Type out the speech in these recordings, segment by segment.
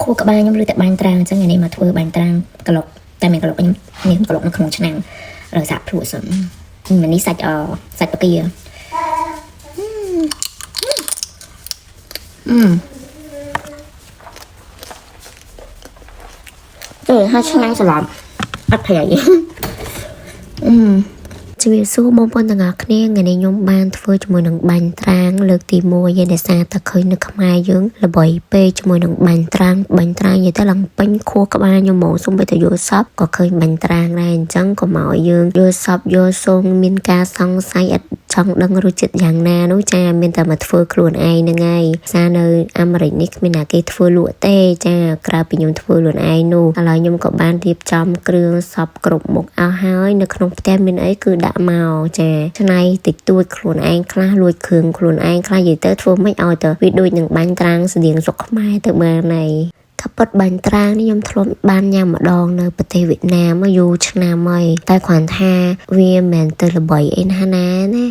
ខួរក្បាលខ្ញុំលឺតែបាញ់ត្រាំងអញ្ចឹងថ្ងៃនេះមកធ្វើបាញ់ត្រាំងក្លុកតែមានក្លុកខ្ញុំមានក្លុកនៅក្នុងឆ្នាំងរសាក់ភ្លក់សិនមិននេះសាច់បកាហើយឆ្នាំងស្លាប់អត់ប្រៃជំរាបសួរបងប្អូនទាំងអស់គ្នាថ្ងៃនេះខ្ញុំបានធ្វើជាមួយនឹងបាញ់ត្រាងលើកទី1យើងដែលសារតែឃើញនៅខ្មែរយើងល្បីពេកជាមួយនឹងបាញ់ត្រាងនិយាយទៅឡើងពេញខួរក្បាលខ្ញុំហ្មងសូម្បីតែយល់សពក៏ឃើញបាញ់ត្រាងដែរអញ្ចឹងក៏មកយើងយល់សពយល់សងមានការសង្ស័យអត់ចង់ដឹងរសជាតិយ៉ាងណានោះចាមានតែមកធ្វើខ្លួនឯងហ្នឹងហើយសារនៅអាមេរិកនេះគ្មានណាគេធ្វើលក់ទេចាក្រៅពីខ្ញុំធ្វើខ្លួនឯងនោះឥឡូវខ្ញុំក៏បានរៀបចំគ្រឿងសពគ្រប់មុខអស់ហើយនៅក្នុងផ្ទះមានអីគឺដាក់មកចាឆ្នៃតិចតួចខ្លួនឯងខ្លះលួចគ្រឿងខ្លួនឯងខ្លះនិយាយទៅធ្វើមិនឲ្យទៅវាដូចនឹងបាញ់ត្រាងស្តៀងស្រុកខ្មែរទៅបានហើយកាពិតបាញ់ត្រាងនេះខ្ញុំធ្លាប់បានញ៉ាំម្ដងនៅប្រទេសវៀតណាមយូរឆ្នាំហើយតែគ្រាន់ថាវាមិនមែនទៅល្បីអីណា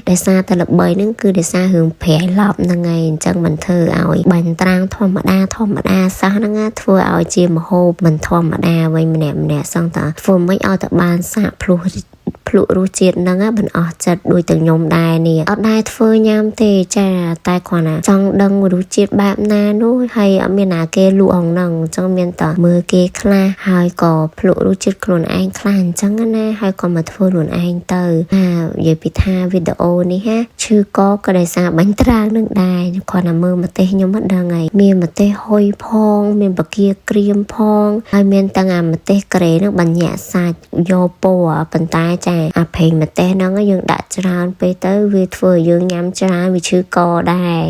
ដែលសារតែល្បីហ្នឹងគឺដោយសាររឿងប្រៃឡប់ហ្នឹងឯងអញ្ចឹងមិនធ្វើឲ្យបាញ់ត្រាងធម្មតាសោះហ្នឹងធ្វើឲ្យជាម្ហូបមិនធម្មតាវិញម្នាក់សឹងតើធ្វើមិនឲ្យតែបានសាកភ្លុះរសជាតិហ្នឹងមិនអស់ចិត្តដូចទាំងខ្ញុំដែរនេះអត់ដែរធ្វើញ៉ាំទេចាតែគ្រាន់តែចង់ដឹងរសជាតិបែបណានោះហើយអត់មានណាគេលក់ហ្នឹងអញ្ចឹងមានតែមើលគេខ្លះហើយក៏ភ្លក់រសជាតិខ្លួនឯងខ្លះអញ្ចឹងណាហើយក៏មកធ្វើខ្លួនឯងទៅនិយាយពីថាវីដេអូនេះឈឺក៏ដោយសារបាញ់ត្រាងនឹងដែរគ្រាន់តែមើលម្ទេសខ្ញុំមិនដឹងហើយមានម្ទេសហុយផងមានបកាក្រៀមផងហើយមានទាំងអាម្ទេសក្រេនឹងបញ្ញក់សាច់យកពណ៌ប៉ុន្តែចាអាផេងម្ទេសហ្នឹងយើងដាក់ច្រើនពេកទៅវាធ្វើឲ្យយើងញ៉ាំច្រើនវាឈឺកដែរ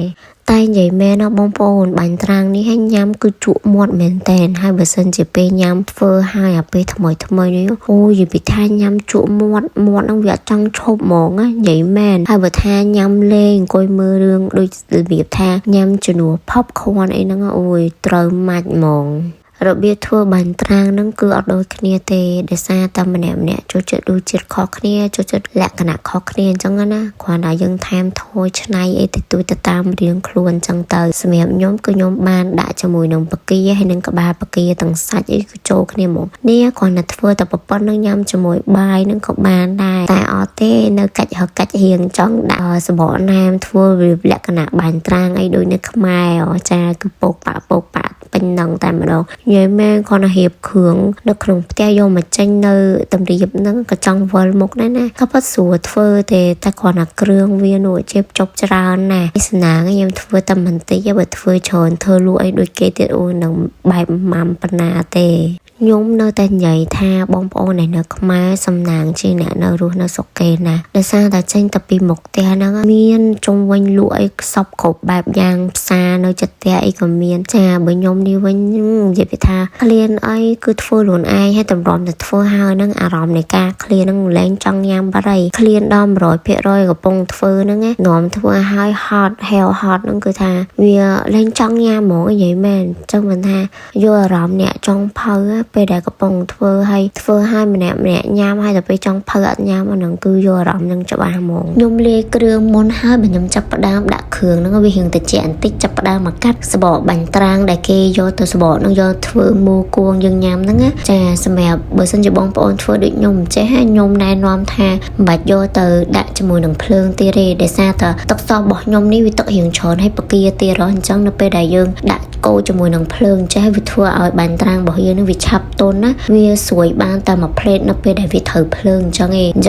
តែនិយាយមែនណាបងប្អូនបាញ់ត្រាងនេះឲ្យញ៉ាំគឺជក់មាត់មែនតែនហើយបើសិនជាពេលញ៉ាំធ្វើឲ្យអាពេលថ្មីនេះអូយនិយាយពីថាញ៉ាំជក់មាត់ហ្នឹងវាអត់ចង់ឈប់ហ្មងណានិយាយមែនហើយបើថាញ៉ាំលេងអង្គុយមើលរឿងដូចរបៀបថាញ៉ាំជំនួស popcorn អីហ្នឹងអូយត្រូវម៉ាច់ហ្មងរបៀបធ្វើបាញ់ត្រាងហ្នឹងគឺអត់ដូចគ្នាទេដោយសារតែម្នាក់ចូលចិត្តរសជាតិខុសគ្នាចូលចិត្តលក្ខណៈខុសគ្នាអញ្ចឹងណាគ្រាន់តែយើងថែមថយឆ្នៃអីទៅតាមរៀងខ្លួនអញ្ចឹងទៅសម្រាប់ខ្ញុំគឺខ្ញុំបានដាក់ជាមួយនឹងបកាហើយនឹងក្បាលបកាទាំងសាច់អីគឺចូលគ្នាហ្មងនេះគ្រាន់តែធ្វើតែប៉ុណ្្នឹងញ៉ាំជាមួយបាយនឹងក៏បានដែរតែអត់ទេនៅកាច់រៀងចង់ដាក់សបកណាមធ្វើវាលក្ខណៈបាញ់ត្រាងអីដូចនៅខ្មែរចាគឺពកប៉ាពេញនឹងតែម្ដងនិយាយមែនគាត់ទៅរៀបគ្រឿងនៅក្នុងផ្ទះយកមកចេញនៅតម្រៀបហ្នឹងក៏ចង់វល់មុខដែរណាក៏ប៉ាត់ស្រួលធ្វើទេតែគាត់ណាគ្រឿងវានោះជាចប់ច្រើនណាស់ស្នាងខ្ញុំធ្វើតែបន្តិចបើធ្វើច្រើនធ្វើលក់អីដូចគេទៀតអូននឹងបែបម៉ាំប៉ុណ្ណាទេខ្ញុំនៅតែនិយាយថាបងប្អូននៅខ្មែរសំណាងជាអ្នកនៅរស់នៅស្រុកគេណាដោយសារតែចេញតែពីមុខផ្ទះហ្នឹងមានជុំវិញលក់អីសពគ្រប់បែបយ៉ាងផ្សារនៅចិត្តផ្ទះអីក៏មានចាបើខ្ញុំនេះវិញនិយាយពីថាក្លៀនអីគឺធ្វើខ្លួនឯងហើយតម្រាំតែធ្វើហើយហ្នឹងអារម្មណ៍នៃការក្លៀនហ្នឹងលែងចង់ញ៉ាំបាត់ហើយក្លៀនដល់ 100%កំពុងធ្វើហ្នឹងនាំធ្វើឲ្យហត់ហ្នឹងគឺថាវាលែងចង់ញ៉ាំហ្មងនិយាយមែនអញ្ចឹងមិនថាយកអារម្មណ៍អ្នកចង់ផៅពេលដែលកំពុងធ្វើឲ្យម្នាក់ញ៉ាំហើយដល់ពេលចង់ផៅអត់ញ៉ាំអាហ្នឹងគឺយកអារម្មណ៍នឹងច្បាស់ហ្មងខ្ញុំលាយគ្រឿងមុនហើយបើខ្ញុំចាប់ផ្ដើមដាក់គ្រឿងហ្នឹងវារៀងតិចបន្តិចចាប់ផ្ដើមមកកាត់សបកបាញ់ត្រាងដែលគេយកទៅសបកហ្នឹងយកធ្វើមូគួងយើងញ៉ាំហ្នឹងចាសម្រាប់បើសិនជាបងប្អូនធ្វើដូចខ្ញុំចេះខ្ញុំណែនាំថាមិនបាច់យកទៅដាក់ជាមួយនឹងភ្លើងទៀតទេដោយសារតែទឹកសរបស់ខ្ញុំនេះវាទឹករៀងច្រើនហើយបកាទៀតអញ្ចឹងនៅពេលដែលយើងដាក់កូរជាមួយនឹងភ្លើងចេះវាធ្វើឲ្យបាញ់ត្រាងរបស់យើងនឹងវាឆាប់ទន់ណាវាស្រួយបានតែមួយផ្លេតនៅពេលដែលវាត្រូវភ្លើងអញ្ចឹ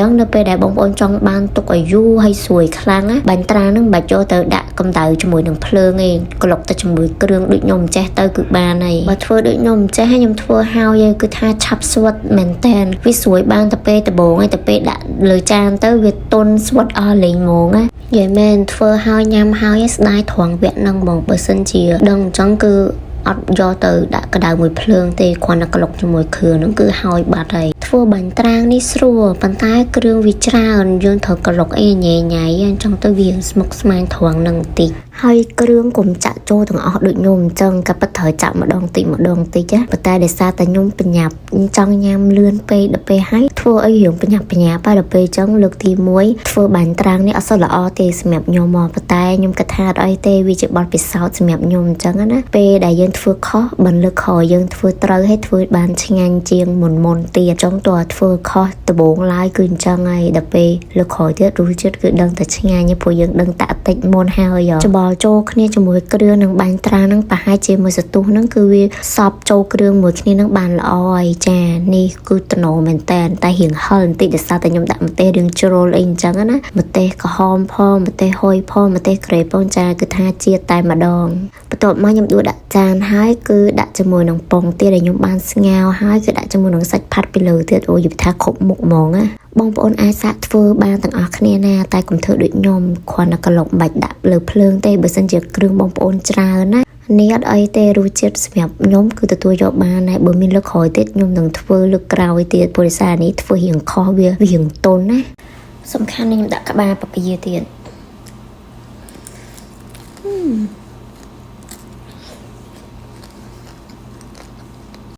ងនៅពេលដែលបងប្អូនចង់បានទុកឲ្យយូរហើយស្រួយខ្លាំងណាបាញ់ត្រាងនឹងមិនបាច់យកទៅដាក់កម្ដៅជាមួយនឹងភ្លើងទេក្លុកទៅជាមួយគ្រឿងដូចខ្ញុំចេះទៅគឺបានហើយបើធ្វើដូចខ្ញុំចេះខ្ញុំធ្វើហើយគឺថាឆាប់ស្វិតមែនតែនវាស្រួយបានតែពេលដំបូងហើយតែពេលដាក់លើចានទៅវាទន់ស្វិតអស់លេងហ្មងណានិយាយមែនធ្វើហើយញ៉ាំហើយស្ដាយត្រង់វគ្គហ្នឹងហ្មងបើសិនជាដឹងអញ្ចឹងគឺអត់យកទៅដាក់ក្តៅមួយភ្លើងទេគ្រាន់តែក្លុកជាមួយគ្រឿងហ្នឹងគឺហើយបាត់ហើយធ្វើបាញ់ត្រាងនេះស្រួលប៉ុន្តែគ្រឿងវាច្រើនយើងត្រូវក្លុកអីញ៉ៃអញ្ចឹងទៅវាស្មុគស្មាញត្រង់ហ្នឹងបន្តិចហ ហើយគ្រឿងកុំចាក់ចូលទាំងអស់ដូចខ្ញុំអញ្ចឹងក៏ប៉ិតត្រូវចាក់ម្ដងតិចណាប៉ុន្តែដោយសារតែខ្ញុំបញ្ញាប់ចង់ញ៉ាំលឿនពេកដល់ពេលហើយធ្វើអីរឿងបញ្ញាប់បែរដល់ពេលអញ្ចឹងលើកទី1ធ្វើបាញ់ត្រាំងនេះអត់សូវល្អទេសម្រាប់ខ្ញុំមកប៉ុន្តែខ្ញុំគិតថាអត់អីទេវាជាបទពិសោធន៍សម្រាប់ខ្ញុំអញ្ចឹងណាពេលដែលយើងធ្វើខុសបន្លឹកខយើងធ្វើត្រូវហើយធ្វើបានឆ្ងាញ់ជាងមុនទៀតអញ្ចឹងតើធ្វើខុសដំបូងឡើយគឺអញ្ចឹងហើយដល់ពេលលើកក្រោយទៀតរសជាតិគឺដឹងតែឆ្ងាញ់ព្រោះយើងដឹងតាក់តិចមុនហើយច្បល់ចូលគ្នាជាមួយគ្រឿងនិងបាញ់ត្រាំងហ្នឹងប្រហែលជាមួយសន្ទុះហ្នឹងគឺវាសពចូលគ្រឿងមួយគ្នាហ្នឹងបានល្អហើយចានេះគឺតំណមែនតែរៀងហឹលបន្តិចដោយសារតែខ្ញុំដាក់ម្ទេសរឿងជ្រុលអីអញ្ចឹងណាម្ទេសក្រហមផងម្ទេសហុយផងម្ទេសក្រេផងចាគឺថាជាតិតែម្ដងបន្ទាប់មកខ្ញុំដួសដាក់ចានហើយគឺដាក់ជាមួយនឹងពងទាដែលខ្ញុំបានស្ងោរហើយគឺដាក់ជាមួយនឹងសាច់ផាត់ពីលើទៀតអូយនិយាយថាគ្រប់មុខហ្មងណាបងប្អូនអាចសាកធ្វើបានទាំងអស់គ្នាណាតែកុំធ្វើដូចខ្ញុំគ្រាន់តែក្លុកបាច់ដាក់លើភ្លើងទេបើសិនជាគ្រឿងបងប្អូនច្រើនណានេះអត់អីទេរសជាតិសម្រាប់ខ្ញុំគឺទទួលយកបានហើយបើមានលើកក្រោយទៀតខ្ញុំនឹងធ្វើលើកក្រោយទៀតព្រោះសារនេះធ្វើរៀងខុសវារៀងទន់ណាសំខាន់ខ្ញុំដាក់ក្បាលប៉ាពីទៀត